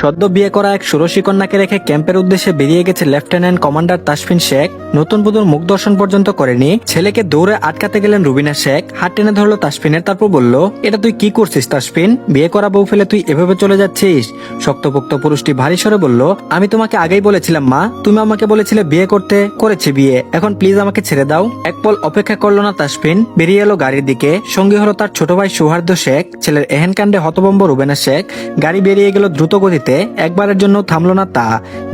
সদ্য বিয়ে করা এক ষোড়শী কন্যাকে রেখে ক্যাম্পের উদ্দেশ্যে বেরিয়ে গেছে লেফটেন্যান্ট কমান্ডার তাসফিন শেখ। নতুন বধূর মুখ দর্শন পর্যন্ত করেনি। ছেলেকে দৌড়ে আটকাতে গেলেন রুবিনা শেখ। হাত টেনে ধরলো তাসফিনের, তারপর বলল, এটা তুই কি করছিস তাসফিন? বিয়ে করা বউ ফেলে তুই এভাবে চলে যাচ্ছিস? শক্তপোক্ত পুরুষটি ভারী স্বরে বলল, আমি তোমাকে আগেই বলেছিলাম মা, তুমি আমাকে বলেছিলে বিয়ে করতে, করেছি বিয়ে, এখন প্লিজ আমাকে ছেড়ে দাও। এক পল অপেক্ষা করলো না তাসফিন, বেরিয়ে এলো গাড়ির দিকে। সঙ্গী হলো তার ছোট ভাই সৌহার্দ্য শেখ। ছেলের এহেন কাণ্ডে হতভম্ব রুবেনা শেখ। গাড়ি বেরিয়ে গেল দ্রুত গতিতে, একবারের জন্য থামলো না তা।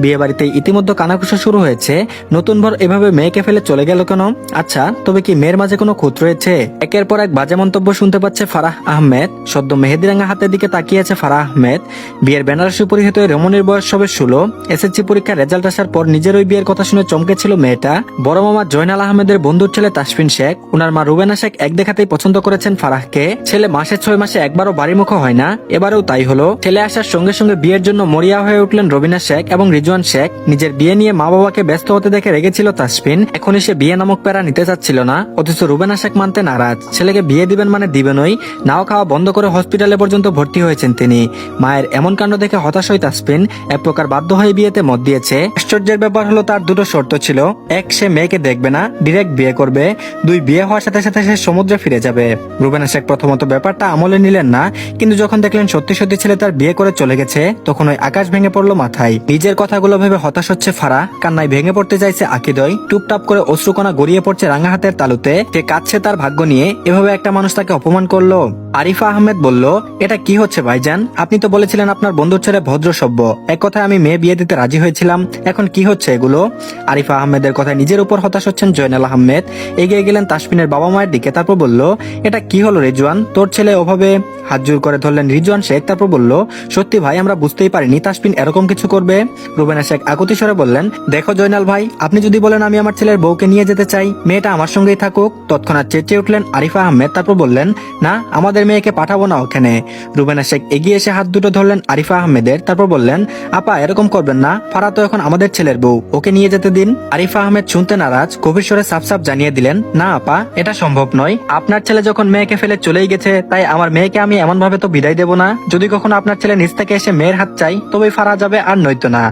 বিয়ে বাড়িতে ইতিমধ্যে কানাঘুষা শুরু হয়েছে। নতুন ভর এভাবে মেয়েকে ফেলে চলে গেল কেন? আচ্ছা, তবে কি মেয়ের মাঝে কোনো খুঁত রয়েছে? একের পর এক বাজে মন্তব্য শুনতে পাচ্ছে ফারাহ আহমেদ। সদ্য মেহেদিরাঙ্গা হাতের দিকে তাকিয়ে আছে ফারাহ আহমেদ। বিয়ের বেনারসি পরিহিত রমণীর বয়স সবে 16। এসএসসি পরীক্ষার রেজাল্ট আসার পর নিজের ওই বিয়ের কথা শুনে চমকেছিল মেয়েটা। বড় মামা জয়নাল আহমেদের বন্ধুর ছেলে তাসফিন শেখ, উনার মা রুবেনা শেখ এক দেখাতেই পছন্দ করেছেন ফারাহকে। ছেলে মাসে 6 মাসে একবারও বাড়িমুখ হয় না, এবারেও তাই হলো। ছেলে আসার সঙ্গে সঙ্গে বিয়ের জন্য মরিয়া হয়ে উঠলেন রবিনা শেখ এবং রিজওয়ান শেখ। নিজের বিয়ে নিয়ে মা বাবাকে ব্যস্ত হতে দেখে রেগেছিল তাসফিন। এখনই সে বিয়ে নামক প্যারা নিতে চাচ্ছিল না, অথচ রুবেনা শেখ মানতে নারাজ। ছেলেকে বিয়ে দিবেন মানে দিবেনই, নাও খাওয়া বন্ধ করে হসপিটালে পর্যন্ত ভর্তি হয়েছেন তিনি। মায়ের এমন কাণ্ড দেখে হতাশ হয়ে তাসফিন এক প্রকার বাধ্য হয়ে বিয়েতে মত দিয়েছে। আশ্চর্যের ব্যাপার হলো তার দুটো শর্ত ছিল। এক, সে মেয়েকে দেখবে না, ডিরেক্ট বিয়ে করবে। 2, বিয়ে হওয়ার সাথে সাথে সে সমুদ্রে ফিরে যাবে। রুবেনা শেখ প্রথমত ব্যাপারটা আমলে নিলেন না, কিন্তু যখন দেখলেন সত্যি সত্যি ছেলে তার বিয়ে করে চলে গেছে, তখন ওই আকাশ ভেঙে পড়লো মাথায়। নিজের কথাগুলো ভেবে হতাশ হচ্ছে ফারা, কান্নায় ভেঙে পড়তে চাইছে আকিদয়। টুপটাপ করে অশ্রুকণা গড়িয়ে পড়ছে রাঙা হাতের তালুতে। সে কাঁদছে তার ভাগ্য নিয়ে, এভাবে একটা মানুষ তাকে অপমান করলো। আরিফা আহমেদ বলল, এটা কি হচ্ছে ভাইজান? আপনি তো বলেছিলেন আপনার বন্ধুর ছেলে ভদ্র সভ্য। এক কথায় আমি মেয়ে বিয়ে দিতে রাজি হয়েছিলাম, এখন কি হচ্ছে এগুলো? আরিফা আহমেদের কথায় নিজের উপর হতাশ হচ্ছেন জয়নাল আহমেদ। এগিয়ে গেলেন তাসফিনের বাবা মায়ের দিকে, তারপর বলল, এটা কি হলো রিজওয়ান, তোর ছেলে ওভাবে? হাত জোর করে ধরলেন রিজওয়ান শেখ, তারপর বলল, সত্যি ভাই, আমরা বুঝতেই পারিনি তাসফিন এরকম কিছু করবে। রুবেনা শেখ আকুতি স্বরে বললেন, দেখো জয়নাল ভাই, আপনি যদি বলেন আমি আমার ছেলের বউকে নিয়ে যেতে চাই, মেয়েটা আমার সঙ্গেই থাকুক। তৎক্ষণাৎ চেঁচিয়ে উঠলেন আরিফা আহমেদ, তারপর বললেন, না, আমাদের মেয়েকে পাঠাবো না ওখানে। রুবেনা শেখ এগিয়ে এসে হাত দুটো ধরলেন আরিফা আহমেদের, তারপর বললেন, আপা এরকম করবেন না, ফারা তো এখন আমাদের ছেলের বউ, ওকে নিয়ে যেতে দিন। আরিফা আহমেদ শুনতে নারাজ, গভীর স্বরে সাফ সাফ জানিয়ে দিলেন, না আপা, এটা সম্ভব নয়। আপনার ছেলে যখন মেয়েকে ফেলে চলেই গেছে, তাই আমার মেয়েকে আমি এমন ভাবে তো বিদায় দেব না। যদি কখনো আপনার ছেলে নিজ থেকে এসে মেয়ের হাত চাই, তবেই ফারা যাবে, আর নয়তো না।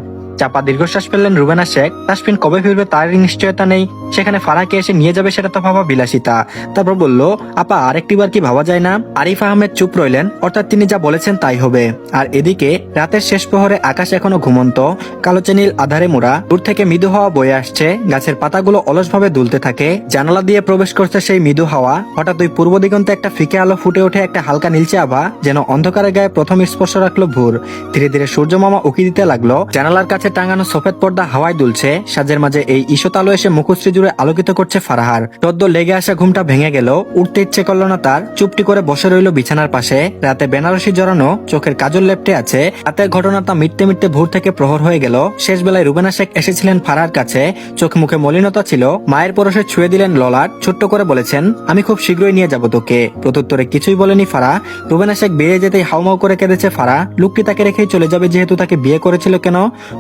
চাপা দীর্ঘশ্বাস ফেললেন রুবেনা শেখ। তাসফিন কবে ফিরবে তার নিশ্চয়তা নেই, সেখানে ফারাকে এসে নিয়ে যাবে সেটা তো ভাবা বিলাসিতা। তারপর বলল, আপা আরেকটিবার কি ভাবা যায় না? আরিফ আহমেদ চুপ রইলেন, অর্থাৎ তিনি যা বলেছেন তাই হবে। আর এদিকে রাতের শেষ প্রহরে আকাশ এখনো ঘুমন্ত, কালোচে নীল আধারে মোড়া। দূর থেকে মৃদু হাওয়া বয়ে আসছে, গাছের পাতাগুলো অলসভাবে দুলতে থাকে। জানালা দিয়ে প্রবেশ করছে সেই মৃদু হাওয়া। হঠাৎ ওই পূর্ব দিগন্তে একটা ফিকে আলো ফুটে ওঠে, একটা হালকা নীলচে আভা, যেন অন্ধকারে গায়ে প্রথম স্পর্শ রাখলো ভোর। ধীরে ধীরে সূর্য মামা উকি দিতে লাগলো। জানালার কাছে টাঙানো সফেদ পর্দা হাওয়ায় দুলছে, সাজের মাঝে এই ঈষৎ আলো এসে মুখশ্রী জুড়ে আলোকিত করছে ফারাহার। সদ্য লেগে আসা ঘুমটা ভেঙে গেল, উঠতে ইচ্ছে করলো না তার। চুপটি করে বসে রইল বিছানার পাশে। রাতে বেনারসি জড়ানো, চোখের কাজল লেপটে আছে। রাতের ঘটনাটা মিটতে মিটতে ভোর থেকে প্রহর হয়ে গেল। শেষ বেলায় রুবেনা শেখ এসেছিলেন ফারাহার কাছে। চোখ মুখে মলিনতা ছিল, মায়ের পরশে ছুঁয়ে দিলেন ললাট। ছোট্ট করে বলেছেন, আমি খুব শীঘ্রই নিয়ে যাব তোকে। প্রত্যুত্তরে কিছুই বলেনি ফারা। রুবেনা শেখ বেরিয়ে যেতেই হাউমাউ করে কেঁদেছে ফারা। লোকটি তাকে রেখেই চলে যাবে, যেহেতু তাকে বিয়ে করেছিল কেন?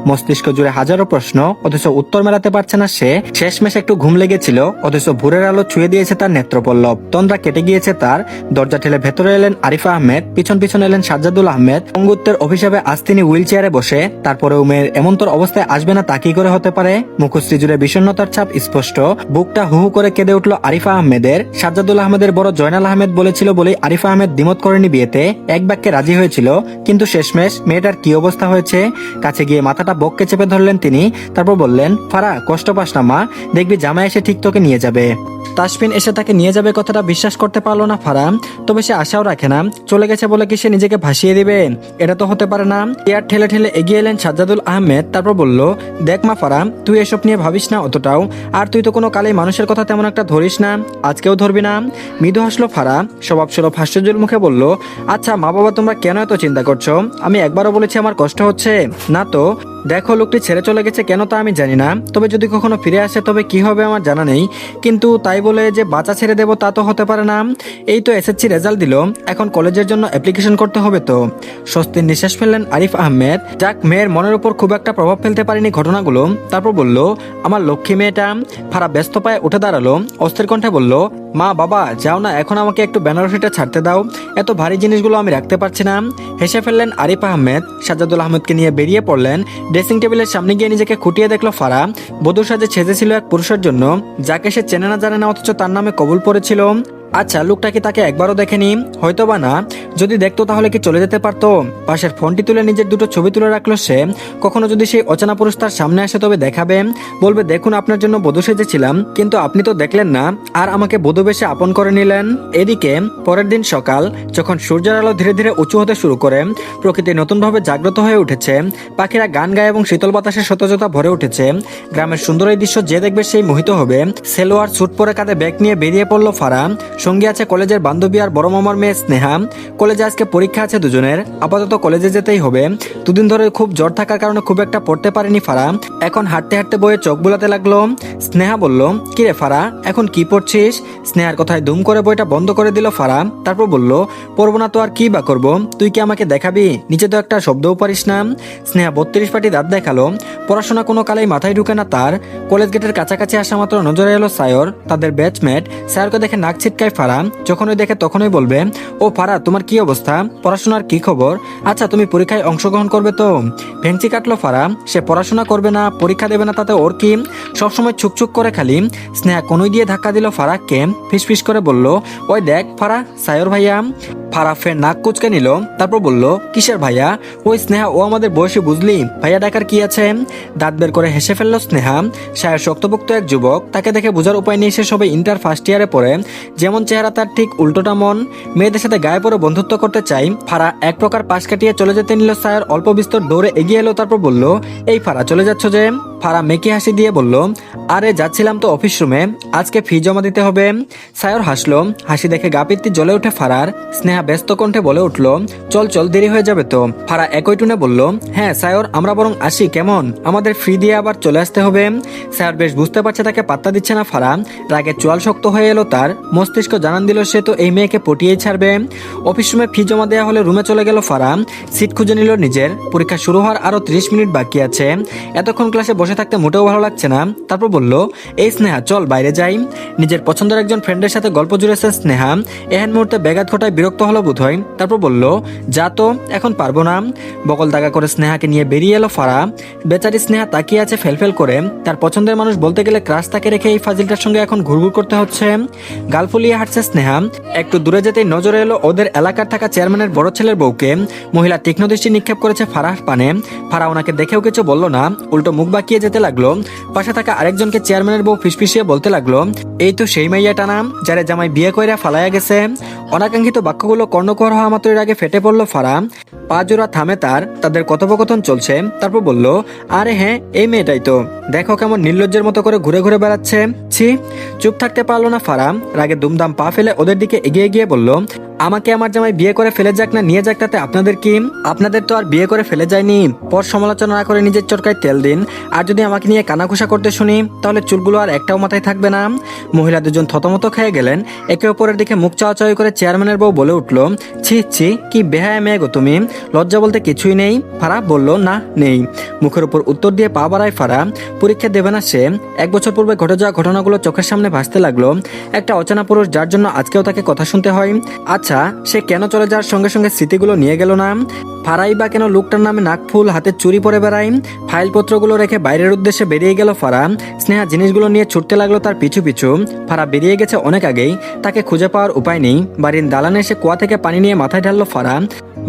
মস্তিষ্ক জুড়ে হাজারো প্রশ্ন, অথচ উত্তর মেলাতে পারছে না সে। শেষমেশ একটু ঘুম লেগেছিল, অথচ ভোরের আলো ছুঁয়ে দিয়েছে তার নেত্রপল্লব। তন্দ্রা কেটে গিয়েছে তার। দরজা ঠেলে ভেতরে এলেন আরিফা আহমেদ, পিছন পিছন এলেন সাজ্জাদুল আহমেদ। অঙ্গুত্বের অভিশাপে আজ তিনি হুইল চেয়ারে বসে। তারপরেও মেয়ের এমনতর অবস্থায় আসবে না তা কি করে হতে পারে? মুখশ্রী জুড়ে বিষণ্ণতার ছাপ স্পষ্ট। বুকটা হু হু করে কেঁদে উঠল আরিফা আহমেদের। সাজ্জাদুল আহমেদের বড় জয়নাল আহমেদ বলেছিল বলেই আরিফা আহমেদ দ্বিমত করেনি বিয়েতে, এক বাক্যে রাজি হয়েছিল। কিন্তু শেষমেশ মেয়েটার কি অবস্থা হয়েছে? কাছে গিয়ে মাথাটা বককে চেপে ধরলেন তিনি, তারপর বললেন, ফারা কষ্ট পাস না মা, দেখবি জামাই এসে ঠিক তোকে নিয়ে যাবে। তাসফিন এসে তাকে নিয়ে যাবে কথাটা বিশ্বাস করতে পারলো না ফারা। তবে সে আশাও রাখে না। চলে গেছে বলে কি সে নিজেকে ভাসিয়ে দিবে? এটা তো হতে পারে না। চেয়ার ঠেলে ঠেলে এগিয়ে এলেন সাজ্জাদুল আহমেদ, তারপর বলল, দেখ মা ফারা, তুই এসব নিয়ে ভাবিস না অতটাও। আর তুই তো কোনো কালেই মানুষের কথা তেমন একটা ধরিস না, আজকেও ধরবি না। মৃদু হাসলো ফারা, স্বভাব সুলভ হাস্যজুল মুখে বলল, আচ্ছা মা বাবা, তোমরা কেন এত চিন্তা করছো? আমি একবারও বলেছি আমার কষ্ট হচ্ছে না তো? দেখো, লোকটি ছেড়ে চলে গেছে কেন তা আমি জানি না, তবে যদি কখনো ফিরে আসে তবে কি হবে আমার জানা নেই। কিন্তু তাই বলে যে বাচ্চা ছেড়ে দেবো তা তো হতে পারে না। এই তো এসএসসি রেজাল্ট দিল, এখন কলেজের জন্য অ্যাপ্লিকেশন করতে হবে তো। স্বস্তির নিঃশ্বাস ফেললেন আরিফ আহমেদ। যাক, মেয়ের মনের উপর খুব একটা প্রভাব ফেলতে পারেনি ঘটনাগুলো। তারপর বলল, আমার লক্ষ্মী মেয়েটা। ফারা ব্যস্ত পায়ে উঠে দাঁড়ালো, অস্থির কণ্ঠে বলল, মা বাবা যাও না, এখন আমাকে একটু বেনারসিটা ছাড়তে দাও, এত ভারী জিনিসগুলো আমি রাখতে পারছি না। হেসে ফেললেন আরিফ আহমেদ। সাজ্জাদুল আহমেদকে নিয়ে বেরিয়ে পড়লেন। ড্রেসিং টেবিলের সামনে গিয়ে নিজেকে খুঁটিয়ে দেখলো ফারা বধূর সাজে ছেজেছিল এক পুরুষের জন্য, যাকে সে চেনে না জানে না, অথচ তার নামে কবুল পড়েছিল। আচ্ছা, লোকটা কি তাকে একবারও দেখেনি? হয়তো বা না। যদি দেখতো তাহলে কি চলে যেতে পারতো? পাশের ফোনটি তুলে নিজের দুটো ছবি তুলে রাখলো সে। কখনো যদি সেই অচেনা পুরুষ তার সামনে আসে তবে দেখাবে, বলবে দেখুন আপনার জন্য বধূ সেজেছিলাম, কিন্তু আপনি তো দেখলেন না আর আমাকে বধূ বেশে আপন করে নিলেন। এদিকে পরের দিন সকাল, যখন সূর্যের আলো ধীরে ধীরে উঁচু হতে শুরু করে, প্রকৃতি নতুনভাবে জাগ্রত হয়ে উঠেছে, পাখিরা গান গায় এবং শীতল বাতাসের সতেজতা ভরে উঠেছে। গ্রামের সুন্দর এই দৃশ্য যে দেখবে সেই মোহিত হবে। সেলোয়ার স্যুট পরে কাঁধে ব্যাগ নিয়ে বেরিয়ে পড়লো ফারা। সঙ্গে আছে কলেজের বান্ধবী আর বড় মামার মেয়ে স্নেহা। কলেজে আজকে পরীক্ষা আছে দুজনের, আপাতত কলেজে যেতেই হবে। দুদিন ধরে খুব জ্বর থাকার কারণে খুব একটা পড়তে পারেনি ফারা। এখন হাঁটতে হাঁটতে বইয়ে চোখ বুলাতে লাগলো। স্নেহা বলল, কিরে ফারা, এখন কি পড়ছিস? স্নেহার কথায় দুম করে বইটা বন্ধ করে দিল ফারা। তারপর বলল, পড়বো না তো আর কি বা করবো, তুই কি আমাকে দেখাবি? নিচে তো একটা শব্দও পারিস না। স্নেহা 32 পাটি দাঁত দেখালো। পড়াশোনা কোনো কালেই মাথায় ঢুকে না তার। কলেজ গেটের কাছাকাছি আসা মাত্র নজরে এলো সায়র, তাদের ব্যাচমেট। সায়রকে দেখে নাক ছিটকায় ফারা। যখনই দেখে তখনই বলবে, ও ফারা, তোমার কি অবস্থা? পড়াশোনার কি খবর? আচ্ছা, তুমি পরীক্ষায় অংশগ্রহণ করবে তো? ভেঙচি কাটলো ফারা। সে পড়াশোনা করবে না, পরীক্ষা দেবে না, তাতে ওর কি? সবসময় ছুকছুক করে খালি। স্নেহা কনুই দিয়ে ধাক্কা দিল ফারাককে। ফিসফিস করে বলল, ওই দেখ ফারা, সায়র ভাইয়া। ফারা ফের নাক কুচকে নিল। তারপর বলল, কিসের ভাইয়া? ওই স্নেহা, ও আমাদের বয়সী, বুঝলি? ভাইয়া ডাকার কি আছে? দাঁত বের করে হেসে ফেলল স্নেহা। সায়র শক্তপোক্ত এক যুবক, তাকে দেখে বোঝার উপায় নেই সে সবে ইন্টার ফার্স্ট ইয়ারে পড়ে। যেমন চেহারা তার ঠিক উল্টোটা মন। মেয়েদের সাথে গায়ে পড়ে বন্ধুত্ব করতে চাই। ফারা এক প্রকার পাশ কাটিয়ে চলে যেতে নিল। সায়র অল্প বিস্তর দৌড়ে এগিয়ে এলো। তারপর বলল, এই ফারা, চলে যাচ্ছ যে? ফারা মেকি হাসি দিয়ে বলল, আরে যাচ্ছিলাম তো অফিস রুমে, আজকে ফি জমা দিতে হবে। সায়র হাসলো। হাসি দেখে গা পিত্তি জ্বলে ওঠে ফারার। স্নেহা ব্যস্ত কণ্ঠে বলে উঠল, চল চল, দেরি হয়ে যাবে তো। ফারা একই টুনে বলল, হ্যাঁ সায়র, আমরা বরং আসি, কেমন? আমাদের ফ্রি দিয়ে আবার চলে আসতে হবে। সায়র বেশ বুঝতে পারছে তাকে পাত্তা দিচ্ছে না ফারা। রাগে চোয়াল শক্ত হয়ে এলো তার। মস্তিষ্ক জানান দিল সে তো এই মেয়েকে পটিয়েই ছাড়বে। অফিস রুমে ফি জমা দেওয়া হলে রুমে চলে গেল ফারা। সিট খুঁজে নিল নিজের। পরীক্ষা শুরু হওয়ার আরো 30 মিনিট বাকি আছে। এতক্ষণ ক্লাসে বসে থাকতে মোটেও ভালো লাগছে না। তারপর বলল, এই স্নেহা, চল বাইরে যাই। নিজের পছন্দের একজন ফ্রেন্ডের সাথে গল্প জুড়েছে স্নেহা। এহেন মুহূর্তে ব্যাঘাত ঘটায় বিরক্ত হলো বোধহয়। তারপর বলল, যা তো, এখন পারবো না। বকল দাগা করে স্নেহাকে নিয়ে বেরিয়ে এলো ফারা। বেচারি স্নেহা তাকিয়ে আছে ফেলফেল করে। তার পছন্দের মানুষ বলতে গেলে ক্রাশ তাকে রেখে এই ফাজিলটার সঙ্গে এখন ঘুরঘুর করতে হচ্ছে। গাল ফুলিয়ে হাঁটছে স্নেহা। একটু দূরে যেতেই নজরে এলো ওদের এলাকার থাকা চেয়ারম্যানের বড় ছেলের বউকে। মহিলা তীক্ষ্ণ দৃষ্টি নিক্ষেপ করেছে ফারার পানে। ফারা ওনাকে দেখেও কিছু বলল না, উল্টো মুখ বাঁকিয়ে যেতে লাগলো। পাশে থাকা আরেকজনকে চেয়ারম্যানের বউ ফিসফিসিয়ে বলতে লাগলো, এই তো সেই মাইয়াটা নাম, যারে জামাই বিয়ে কইরা ফালাইয়া গেছে। অনাকাঙ্ক্ষিত বাক্যগুলো কর্ণকর হওয়া মাত্রই আগে ফেটে পড়লো ফারা। পা জোড়া থামে তাদের কথোপকথন চলছে। তারপর বলল, আরে হ্যাঁ, এই মেয়েটাই তো, দেখো কেমন নির্লজ্জের মতো করে ঘুরে ঘুরে বেড়াচ্ছে। ছি। চুপ থাকতে পারলো না ফারা। রাগে দুমদাম পা ফেলে ওদের দিকে এগিয়ে গিয়ে বলল, আমাকে আমার জামাই বিয়ে করে ফেলে যাক না নিয়ে যাক, তাতে আপনাদের কি? আপনাদের তো আর বিয়ে করে ফেলে যায়নি। পর সমালোচনা না করে নিজের চরকায় তেল দিন। আর যদি আমাকে নিয়ে কানাঘুষা করতে শুনি, তাহলে চুলগুলো আর একটাও মাথায় থাকবে না। মহিলা দুজন থতমত খেয়ে গেলেন। একে অপরের দিকে মুখ চাওয়াচাওয়ি করে চেয়ারম্যানের বউ বলে উঠল, ছি ছি, কি বেহায়া মেয়ে গো তুমি, লজ্জা বলতে কিছুই নেই? ফারা বলল, না নেই। মুখের উপর উত্তর দিয়ে পা বাড়ায় ফারা। পরীক্ষা দেবে না সে। 1 বছর পূর্বে ঘটে যাওয়া ঘটনাগুলো চোখের সামনে ভাসতে লাগলো। একটা অচেনা পুরুষ যার জন্য আজকেও তাকে কথা শুনতে হয়। আচ্ছা, সে কেন চলে যাওয়ার সঙ্গে সঙ্গে স্মৃতিগুলো নিয়ে গেল না? ফারাই বা কেন লোকটার নামে নাকফুল হাতে চুরি পরে বেড়ায়? ফাইলপত্রগুলো রেখে বাইরের উদ্দেশ্যে বেরিয়ে গেল ফারা। স্নেহা জিনিসগুলো নিয়ে ছুটতে লাগলো তার পিছু পিছু। ফারা বেরিয়ে গেছে অনেক আগেই, তাকে খুঁজে পাওয়ার উপায় নেই। বাড়ির দালানে এসে কুয়া থেকে পানি নিয়ে মাথায় ঢাললো ফারা।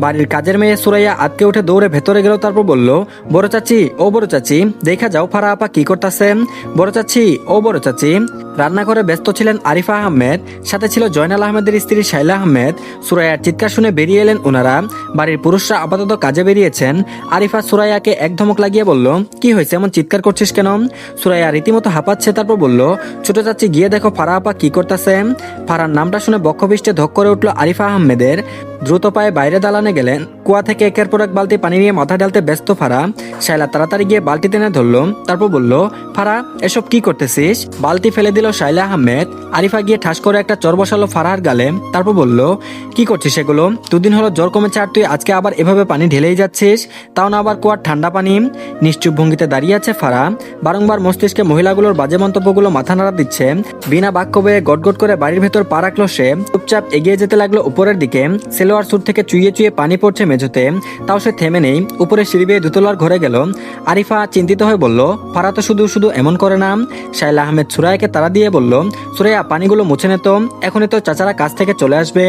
বাড়ির কাজের মেয়ে সুরাইয়া আটকে উঠে দৌড়ে ভেতরে গেল। তারপর বলল, বড় চাচি, ও বড় চাচি, দেখা যাও ফারা আপা কি করতেছেন। বড় চাচি, ও বড় চাচি। রান্নাঘরে ব্যস্ত ছিলেন আরিফা আহমেদ, সাথে ছিল জয়নাল আহমেদের স্ত্রী শাইলা আহমেদ। সুরাইয়ার চিৎকার শুনে বেরিয়ে এলেন ওনারা। বাড়ির পুরুষরা আপাতত কাজে বেরিয়েছেন। আরিফা সুরাইয়াকে এক ধমক লাগিয়ে বলল, কি হয়েছে, এমন চিৎকার করছিস কেন? সুরাইয়া রীতিমতো হাঁপাচ্ছে। তারপর বলল, ছোট চাচি, গিয়ে দেখো ফারা আপা কি করতেছে। ফারার নামটা শুনে বক্ষপিষ্টে ধক করে উঠল আরিফা আহমেদের। দ্রুত পায়ে বাইরে দালানে গেলেন। কুয়া থেকে একের পর এক বালতি পানি নিয়ে মাথা ঢালতে ব্যস্ত ফারা। শাইলা তাড়াতাড়ি গিয়ে বালতি টেনে ধরলো। তারপর বলল, ফারা, এসব কি করতেছিস? বালতি ফেলে দিল শাইলা আহমেদ। আরিফা গিয়ে ঠাস করে একটা চর বসালো ফারার গালে। তারপর বলল, কি করছিস এগুলো? 2 দিন হলো জ্বর কমেছে আর তুই আজকে আবার এভাবে পানি ঢেলেই যাচ্ছিস, তাও না আবার কুয়ার ঠান্ডা পানি। নিশ্চুপ ভঙ্গিতে দাঁড়িয়ে আছে ফারা। বারংবার মস্তিষ্কে মহিলাগুলোর বাজে মন্তব্যগুলো মাথা নাড়া দিচ্ছে। বিনা বাক্য বয়ে গটগট করে বাড়ির ভেতর পা রাখলো সে। চুপচাপ এগিয়ে যেতে লাগলো উপরের দিকে। সেলোয়ার স্যুট থেকে চুইয়ে চুইয়ে পানি পড়ছে মেঝেতে, তাও সে থেমে নেই। উপরে সিঁড়ি বেয়ে দুতলার ঘরে গেল। আরিফা চিন্তিত হয়ে বলল, ফারা তো শুধু শুধু এমন করে না। শাইলা আহমেদ সুরাইয়াকে তাড়া দিয়ে বলল, সুরাইয়া পানিগুলো মুছে নে তো, এখনই তো চাচারা কাছ থেকে চলে আসবে।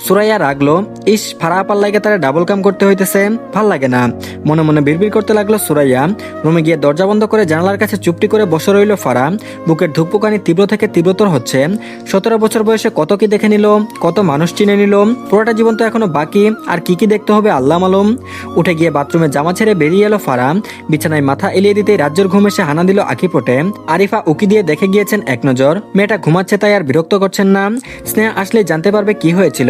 সুরাইয়া রাগলো, ইস ফারা আপার লাগে তারা ডাবল কাম করতে হইতেছে, ভাল লাগে না। মনে মনে বিড়বিড় করতে লাগলো সুরাইয়া। রুমে গিয়ে দরজা বন্ধ করে জানালার কাছে চুপটি করে বসে রইল ফারা। বুকের ধুকপুকানি তীব্র থেকে তীব্রতর হচ্ছে। 17 বছর বয়সে কত কি দেখে নিল, কত মানুষ চিনে নিল। পুরোটা জীবন তো এখনো বাকি, আর কি কি দেখতে হবে আল্লাহ মালুম। উঠে গিয়ে বাথরুমে জামা ছেড়ে বেরিয়ে এলো ফারা। বিছানায় মাথা এলিয়ে দিতেই রাজ্যের ঘুম এসে হানা দিল আঁকিপটে। আরিফা উকি দিয়ে দেখে গিয়েছেন এক নজর, মেয়েটা ঘুমাচ্ছে তাই আর বিরক্ত করছেন না। স্নেহা আসলে জানতে পারবে কি হয়েছিল।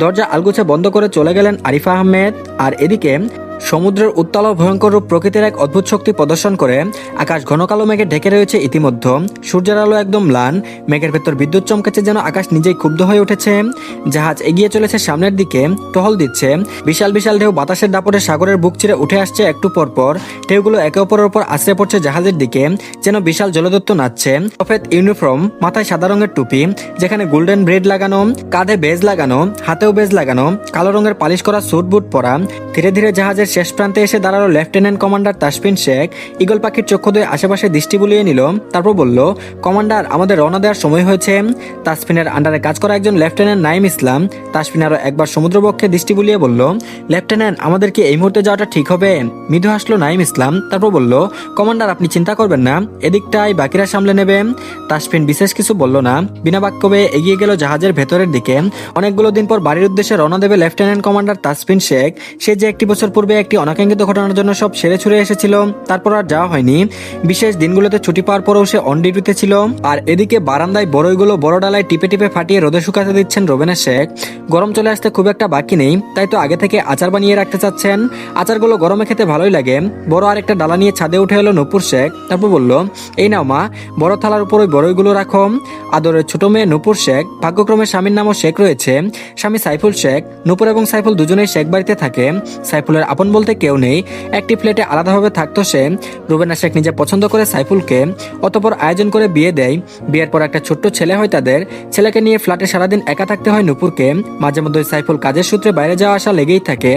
দরজা আলগুছে বন্ধ করে চলে গেলেন আরিফা আহমেদ। আর এদিকে সমুদ্রের উত্তাল ও ভয়ঙ্কর রূপ প্রকৃতির এক অদ্ভুত শক্তি প্রদর্শন করে। আকাশ ঘন কালো মেঘে ঢেকে রয়েছে ইতিমধ্যে। সূর্যের আলো একদম ম্লান, মেঘের ভেতর বিদ্যুৎ চমকেছে যেন আকাশ নিজেই ক্ষুব্ধ হয়ে উঠেছে। জাহাজ এগিয়ে চলেছে সামনের দিকে, টহল দিচ্ছে। বিশাল বিশাল ঢেউ বাতাসের দাপটে সাগরের বুক চিরে উঠে আসছে একটু পরপর। ঢেউগুলো একে অপরের উপর আশ্রে পড়ছে জাহাজের দিকে, যেন বিশাল জলদত্ত নাচছে। সফেদ ইউনিফর্ম, মাথায় সাদা রঙের টুপি, যেখানে গোল্ডেন ব্রেড লাগানো, কাঁধে বেজ লাগানো, হাতেও বেজ লাগানো, কালো রঙের পালিশ করা স্যুট বুট পরা। ধীরে ধীরে জাহাজের শেষ প্রান্তে এসে দাঁড়ালো lieutenant commander Tasfin Sheikh. Eagle পাখির চক্ষু দিয়ে আশেপাশে দৃষ্টি বুলিয়ে নিল। তারপর বলল, কমান্ডার আমাদের রওনা দেওয়ার সময় হয়েছে। তাসফিনের আন্ডারে কাজ করা একজন লেফটেন্যান্ট নাইম ইসলাম। তাসফিন আরো একবার সমুদ্রবক্ষে দৃষ্টি বুলিয়ে বলল, লেফটেন্যান্ট আমাদের কি এই মুহূর্তে যাওয়াটা ঠিক হবে? মৃদু হাসলো নাইম ইসলাম। তারপর বলল, কমান্ডার আপনি চিন্তা করবেন না, এদিকটাই বাকিরা সামলে নেবে। তাসফিন বিশেষ কিছু বলল না, বিনা বাক্য বেয়ে এগিয়ে গেল জাহাজের ভেতরের দিকে। অনেকগুলো দিন পর বাড়ির উদ্দেশ্যে রওনা দেবে লেফটেন্যান্ট কমান্ডার তাসফিন শেখ। সে যে একটি বছর পূর্বে একটি অনাকাঙ্ক্ষিত ঘটনার জন্য সব সেরে ছুড়ে এসেছিল, তারপর আর যাওয়া হয়নি। বিশেষ দিনগুলোতে ছুটি পাওয়ার পরেও সে অন ডিউটিতে ছিল। আর এদিকে বারান্দায় বড়ইগুলো বড় ডালায় টিপে টিপে ফাটিয়ে রোদে শুকাতে দিচ্ছেন রোবেনা শেখ। গরম চলে আসতে খুব একটা বাকি নেই, তাই তো আগে থেকে আচার বানিয়ে রাখতে চাচ্ছেন। আচারগুলো গরমে খেতে ভালোই লাগে। বড় আরেকটা ডালা নিয়ে ছাদে উঠে এলো নূপুর শেখ। তারপর বলল, এই নাও মা, বড় থালার উপর ওই বড়ইগুলো রাখো। আদরের ছোট মেয়ে নূপুর শেখ, ভাগ্যক্রমে স্বামীর নামও শেখ রয়েছে। স্বামী সাইফুল শেখ। নূপুর এবং সাইফুল দুজনেই শেখ বাড়িতে থাকে। সাইফুলের আপন বলতে কেউ নেই, একটি ফ্ল্যাটে আলাদাভাবে থাকতো সে। রুবেনা শেখ নিজে পছন্দ করে সাইফুলকে, অতঃপর আয়োজন করে বিয়ে দেয়। বিয়ের পর একটা ছোট্ট ছেলে হয় তাদের। ছেলেকে নিয়ে ফ্ল্যাটে সারাদিন একা থাকতে হয় নূপুরকে। মাঝে মধ্যে সাইফুল কাজের সূত্রে বাইরে যাওয়া আসা লেগেই থাকে।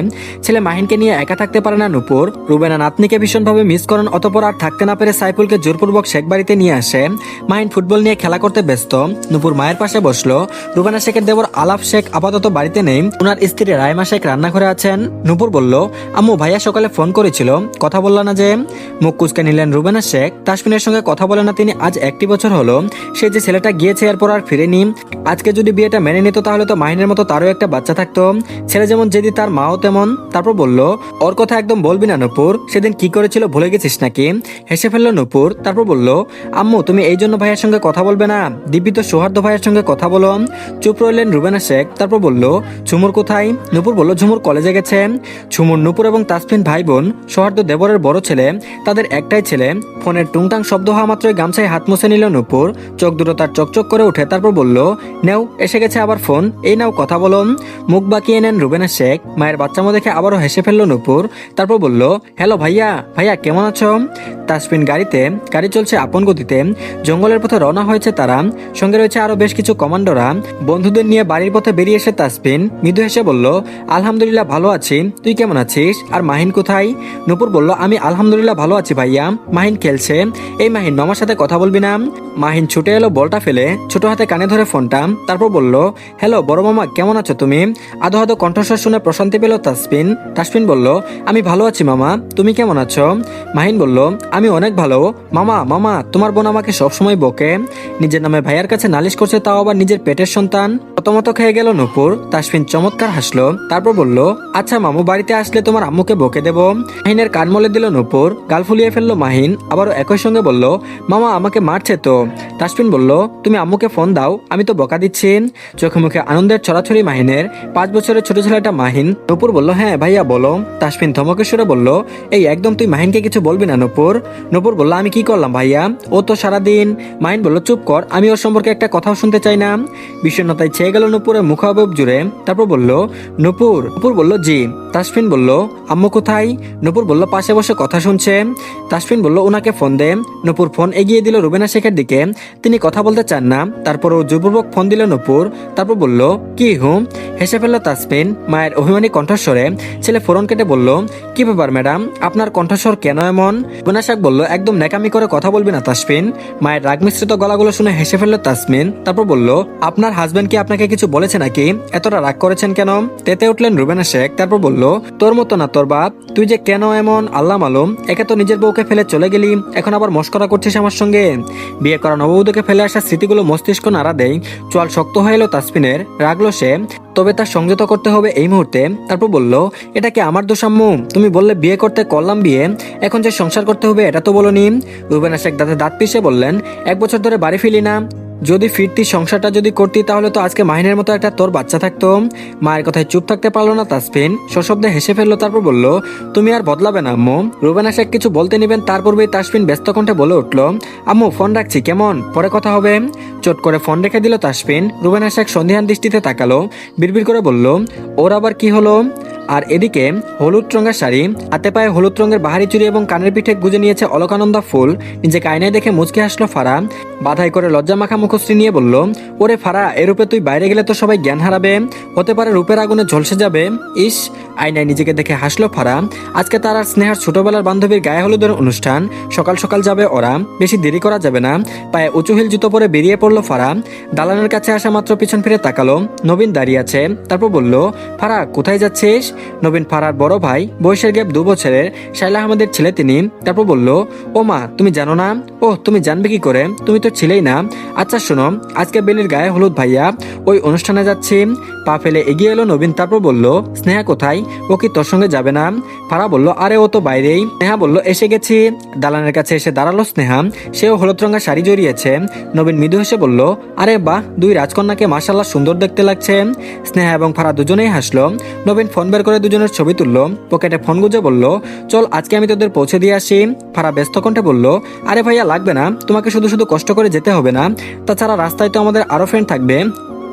ছেলে মাহিনকে নিয়ে একা থাকতে পারে না নূপুর। রুবেনা নাতনিকে ভীষণভাবে মিস করেন, অতঃপর আর থাকতে না পেরে সাইফুলকে জোরপূর্বক শেখ বাড়িতে নিয়ে আসে। মাহিন ফুটবল নিয়ে খেলা করতে ব্যস্ত। নূপুর মায়ের পাশে বসলো। রুবেনা শেখের দেবর আলাপ শেখ আপাতত বাড়িতে নেই, ওনার স্ত্রী রাইমা শেখ রান্নাঘরে আছেন। নূপুর বলল, আম্মু ভাইয়া সকালে ফোন করেছিল, কথা বলল না যে? মুখ কুচকে নিলেন রুবেনা শেখ। তাসফিনের সঙ্গে কথা বলে না তিনি আজ 1 বছর হলো। সে যে ছেলেটা গিয়েছে এরপর আর ফিরেনি। আজকে যদি বিয়েটা মেনে নিত তাহলে তো মাহিনের মতো তারও একটা বাচ্চা থাকতো। ছেলে যেমন যেদি তার মাও তেমন। তারপর বলল, ওর কথা একদম বলবি না নূপুর, সেদিন কি করেছিল ভুলে গেছিস নাকি? হেসে ফেললো নূপুর। তারপর বলল, আম্মু তুমি এই জন্য ভাইয়ের সঙ্গে কথা বলবে না? দিব্যি তো সৌহার্দ্য ভাইয়ের সঙ্গে কথা বলো। চুপ রইলেন রুবেনা শেখ। তারপর বলল, ঝুমুর কোথায়? নূপুর বলল, ঝুমুর কলেজে গেছে। ঝুমুর, নূপুর এবং তাসফিন ভাই বোন। সৌহার্দ্য দেবরের বড় ছেলে, তাদের একটাই ছেলে। ফোনের টুংটাং শব্দ হওয়া মাত্রই গামছায় হাত মুছে নিল নূপুর। চোখ দুটো তার চকচক করে উঠে। তারপর বলল, নেও এসে গেছে আবার ফোন, এই নাও কথা বলো। মুখ বাঁকিয়ে নেন রুবেনা শেখ। মায়ের বাচ্চামো দেখে আবারও হেসে ফেললো নূপুর। তারপর বলল, হ্যালো ভাইয়া, ভাইয়া কেমন আছো? তাসফিন গাড়িতে, গাড়ি চলছে আপন গতিতে। জঙ্গলের পথে রওনা হয়েছে তারা। সঙ্গে রয়েছে আরো বেশ কিছু কমান্ডোরা। বন্ধুদের নিয়ে বাড়ির পথে বেরিয়ে এসে তাসফিন মৃদু হেসে বলল, আলহামদুলিল্লাহ ভালো আছি, তুই কেমন আছিস? আর মাহিন কোথায়? নূপুর বলল, আমি আলহামদুলিল্লাহ ভালো আছি ভাইয়া, মাহিন খেলছে। এই মাহিন, নমার সাথে কথা বলবি না? মাহিন ছুটে এলো বলটা ফেলে, ছোট হাতে কানে ধরে ফোনটা। তারপর বলল, হ্যালো বড় মামা, কেমন আছো তুমি? আধো আধো কণ্ঠস্বর শুনে প্রশান্তি পেল তাসফিন। তাসফিন বলল, আমি ভালো আছি মামা, তুমি কেমন আছো? মাহিন বলল, আমি অনেক ভালো। মামা মামা, তোমার বোন আমাকে সবসময় বকে। নিজের নামে ভাইয়ার কাছে নালিশ করছে, তাও আবার নিজের পেটের সন্তান। প্রথমত খেয়ে গেল নূপুর। তাসফিন চমৎকার হাসলো। তারপর বলল, আচ্ছা মামু, বাড়িতে আসলে তোমার আম্মুকে বকে দেব। মাহিনের কান মলে দিল নূপুর। গাল ফুলিয়ে ফেললো মাহিন। আবারও একই সঙ্গে বলল, মামা আমাকে মারছে তো। তাসফিন বলল, তুমি আম্মুকে ফোন দাও, আমি তো বকা দিচ্ছি। চোখে মুখে আনন্দের ছড়াছড়ি মাহিনের। 5 বছরের ছোট ছেলেটা মাহিন। নূপুর বলল, হ্যাঁ ভাইয়া বলো। তাসফিন ধমকে সুরে বলল, এই একদম তুই মাহিনকে কিছু বলবি না নূপুর। নূপুর বলল, আমি কি করলাম ভাইয়া, ও তো সারাদিন। মাহিন বলল, চুপ কর, আমি ওর সম্পর্কে একটা কথাও শুনতে চাই না। বিষণ্ণতায় ছেয়ে গেল নূপুরের মুখাবয়ব জুড়ে। তারপর বলল, নূপুর। নূপুর বলল, জি। তাসফিন বলল, আম্মু কোথায়? নূপুর বলল পাশে বসে কথা শুনছে। তাসফিন বলল ওনাকে ফোন দে। নূপুর ফোন এগিয়ে দিল রুবিনা শেখের দিকে। তিনি কথা বলতে চান না, তারপরও জোরপূর্বক ফোন দিল নূপুর। তারপর বলল কি হেসে ফেলল তাসফিন মায়ের অভিমানী কণ্ঠস্বরে। ছেলে ফোরন কেটে বলল কি ব্যাপার ম্যাডাম, আপনার কণ্ঠস্বর কেন এমন? রুবিনা শেখ বলল একদম ন্যাকামি করে কথা বলবি না তাসফিন। মায়ের রাগ মিশ্রিত গলাগুলো শুনে হেসে ফেলল তাসমিন। তারপর বলল আপনার হাজবেন্ড কি আপনাকে কিছু বলেছে নাকি? এতটা রাগ করেছেন কেন? তেতে উঠলেন রুবিনা শেখ। তারপর বলল তোর মতো না তোর বাপ, তুই যে কেন এমন আল্লাহ মালুম। একে তো নিজের বউকে ফেলে চলে গেলি, এখন আবার মস্করা করছিস আমার সঙ্গে। বিয়ে করা নববধূকে ফেলে আসা স্মৃতিগুলো মস্তিষ্ক নাড়া দেয়। চোয়াল শক্ত হয়ে এলো তাসমিনের। রাগলো সে, তবে তার সংযত করতে হবে এই মুহূর্তে। তারপর বলল এটা কি আমার দোষ আম্মু? তুমি বললে বিয়ে করতে, করলাম বিয়ে, এখন যে সংসার করতে হবে এটা তো বলনি। রুবেনা শেখ দাঁতে দাঁত পিষে বললেন 1 বছর ধরে বাড়ি ফিরি না, যদি ফিরতি সংসারটা যদি করতি তাহলে তো আজকে মাহিনের মতো একটা তোর বাচ্চা থাকতো। মায়ের কথায় চুপ থাকতে পারলো না তাসফিন, সশব্দে হেসে ফেললো। তারপর বলল তুমি আর বদলাবে না আম্মু। রুবেনা শেখ কিছু বলতে নিবেন, তার পূর্বেই তাসফিন ব্যস্ত কণ্ঠে বলে উঠল আম্মু ফোন রাখছি কেমন, পরে কথা হবে। চট করে ফোন রেখে দিল তাসফিন। রুবেনা শেখ সন্ধিহান দৃষ্টিতে তাকালো, বিড়বিড় করে বলল ওর আবার কি হলো? আর এদিকে হলুদ রঙের শাড়ি, হাতে পায়ে হলুদ রঙের বাহারি চুড়ি এবং কানের পিঠে গুজে নিয়েছে অলকানন্দা ফুল। নিজেকে আয়নায় দেখে মুচকে হাসলো ফারা। বাধাই করে লজ্জা মাখা মুখশ্রী নিয়ে বলল ওরে ফারা, এরূপে তুই বাইরে গেলে তো সবাই জ্ঞান হারাবে, হতে পারে রূপের আগুনে ঝলসে যাবে। ইস, আয়নায় নিজেকে দেখে হাসলো ফারা। আজকে তার আর স্নেহার ছোটবেলার বান্ধবীর গায়ে হলুদের অনুষ্ঠান, সকাল সকাল যাবে ওরা, বেশি দেরি করা যাবে না। পায়ে উঁচু হিল জুতো পরে বেরিয়ে পড়লো ফারা। দালানের কাছে আসা মাত্র পিছন ফিরে তাকালো, নবীন দাঁড়িয়ে আছে। তারপর বলল ফারা কোথায় যাচ্ছিস? নবীন ফারার বড় ভাই, বয়সের গ্যাপ 2 বছরের, শাইলা আহমেদের ছেলে তিনি। তারপর বলল ও মা তুমি জানো না? ও তুমি জানবে কি করে, তুমি তো ছিলেই না। আচ্ছা শোনো, আজকে বেলির গায়ে হলুদ ভাইয়া, ওই অনুষ্ঠানে যাচ্ছি। পা ফেলে এগিয়ে এলো নবীন। তারপর বলল স্নেহা কোথায়, ও কি তোর সঙ্গে যাবে না? ফারা বলল আরে ও তো বাইরেই। স্নেহা বলল এসে গেছি। দালানের কাছে এসে দাঁড়ালো স্নেহা, সেও হলুদ রঙের শাড়ি জড়িয়েছে। নবীন মৃদু হেসে বলল আরে বাহ, 2 রাজকন্যাকে মাশাআল্লাহ সুন্দর দেখতে লাগছে। স্নেহা এবং ফারা দুজনেই হাসলো। নবীন ফোন বের করে দুজনের ছবি তুললো, পকেটে ফোন গুজে বলল চল আজকে আমি তোদের পৌঁছে দিয়ে আসি। ফারা ব্যস্ত কণ্ঠে বলল আরে ভাইয়া লাগবে না, তোমাকে শুধু শুধু কষ্ট করে যেতে হবে না, তাছাড়া রাস্তায় তো আমাদের আরো ফ্রেন্ড থাকবে,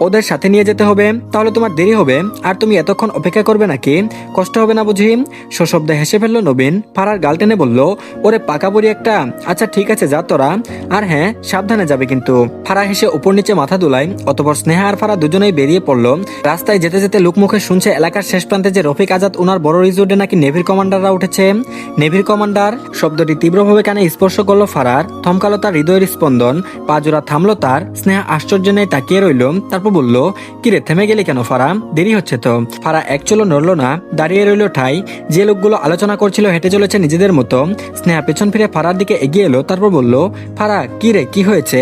ওদের সাথে নিয়ে যেতে হবে, তাহলে তোমার দেরি হবে। আর তুমি এতক্ষণ অপেক্ষা করবে নাকি? কষ্ট হবে না বুঝি? সশব্দে হেসে ফেললো নবীন। ফারার গাল টেনে বলল ওরে পাকা বুড়ি একটা, আচ্ছা ঠিক আছে যা তোরা, আর হ্যাঁ সাবধানে যাবে কিন্তু। ফারা হেসে উপর নিচে মাথা দুলায়। অতঃপর স্নেহা আর ফারা দুজনেই বেরিয়ে পড়লো। রাস্তায় যেতে যেতে লোকমুখে শুনছে এলাকার শেষ প্রান্তে যে রফিক আজাদ ওনার বড় রিজোর্টে নাকি নেভির কমান্ডাররা উঠেছে। নেভির কমান্ডার শব্দটি তীব্রভাবে কানে স্পর্শ করলো ফারার। থমকালো তার হৃদয়ের স্পন্দন, পা জোড়া থামলো তার। স্নেহা আশ্চর্য নিয়ে তাকিয়ে রইল। তারপর বলল কিরে থেমে গেলি কেন ফারা, দেরি হচ্ছে তো। ফারা এক চলো নড়লো না, দাঁড়িয়ে রইল ঠাই। যে লোকগুলো আলোচনা করছিল হেঁটে চলেছে নিজেদের মতো। স্নেহা পেছন ফিরে ফারার দিকে এগিয়ে এলো। তারপর বলল ফারা কি রে, কি হয়েছে?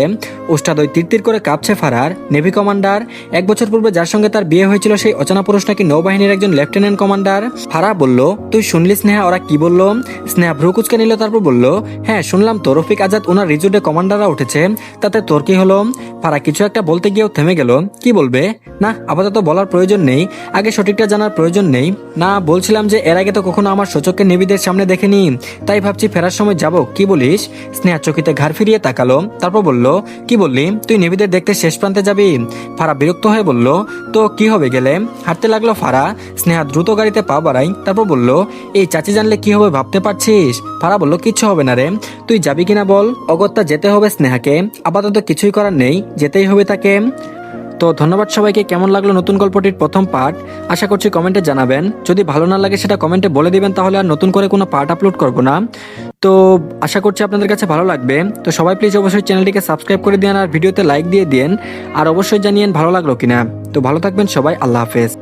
ওস্তাদই তিরতির করে কাঁপছে ফারার। নেভি কমান্ডার, 1 বছর পূর্বে যার সঙ্গে তার বিয়ে হয়েছিল সেই অচেনা পুরুষ নাকি নৌবাহিনীর একজন লেফটেন্যান্ট কমান্ডার। ফারা বলল তুই শুনলি স্নেহা ওরা কি বলল? স্নেহা ভ্রু কুচকে নিল। তারপর বলল হ্যাঁ শুনলাম তো, রফিক আজাদ ওনার রিজোর্টে কমান্ডাররা উঠেছে, তাতে তোর কি হলো? ফারা কিছু একটা বলতে গিয়েও থেমে গেল। কি বলবে? না আপাতত বলার প্রয়োজন নেই, আগে সঠিকটা জানার প্রয়োজন নেই। না বলছিলাম যে এর আগে তো কখনো আমার সচক্ষে নেভিদের সামনে দেখেনি, তাই ভাবছি ফেরার সময় যাব, কি বলিস? স্নেহা চকিতে ঘাড় ফিরিয়ে তাকালো। তারপর বলল কি বললি, তুই নেভিদের দেখতে শেষ প্রান্তে যাবি? ফারা বিরক্ত হয়ে বলল তো কি হবে গেলে? হাঁটতে লাগলো ফারা। স্নেহা দ্রুত গাড়িতে পা বাড়াই। তারপর বলল এই চাচি জানলে কি হবে ভাবতে পারছিস? ফারা বলল কিচ্ছু হবে না রে, তুই যাবি কিনা বল। অগত্যা যেতে হবে স্নেহাকে, আপাতত কিছুই করার নেই, যেতেই হবে তাকে। তো ধন্যবাদ সবাইকে। কেমন লাগলো নতুন গল্পটির প্রথম পার্ট? আশা করছি কমেন্টে জানাবেন। যদি ভালো না লাগে সেটা কমেন্টে বলে দিবেন, তাহলে আর নতুন করে কোনো পার্ট আপলোড করব না। তো আশা করছি আপনাদের কাছে ভালো লাগবে। তো সবাই প্লিজ অবশ্যই চ্যানেলটিকে সাবস্ক্রাইব করে দিন আর ভিডিওতে লাইক দিয়ে দিন, আর অবশ্যই জানিয়েন ভালো লাগলো কিনা। তো ভালো থাকবেন সবাই, আল্লাহ হাফেজ।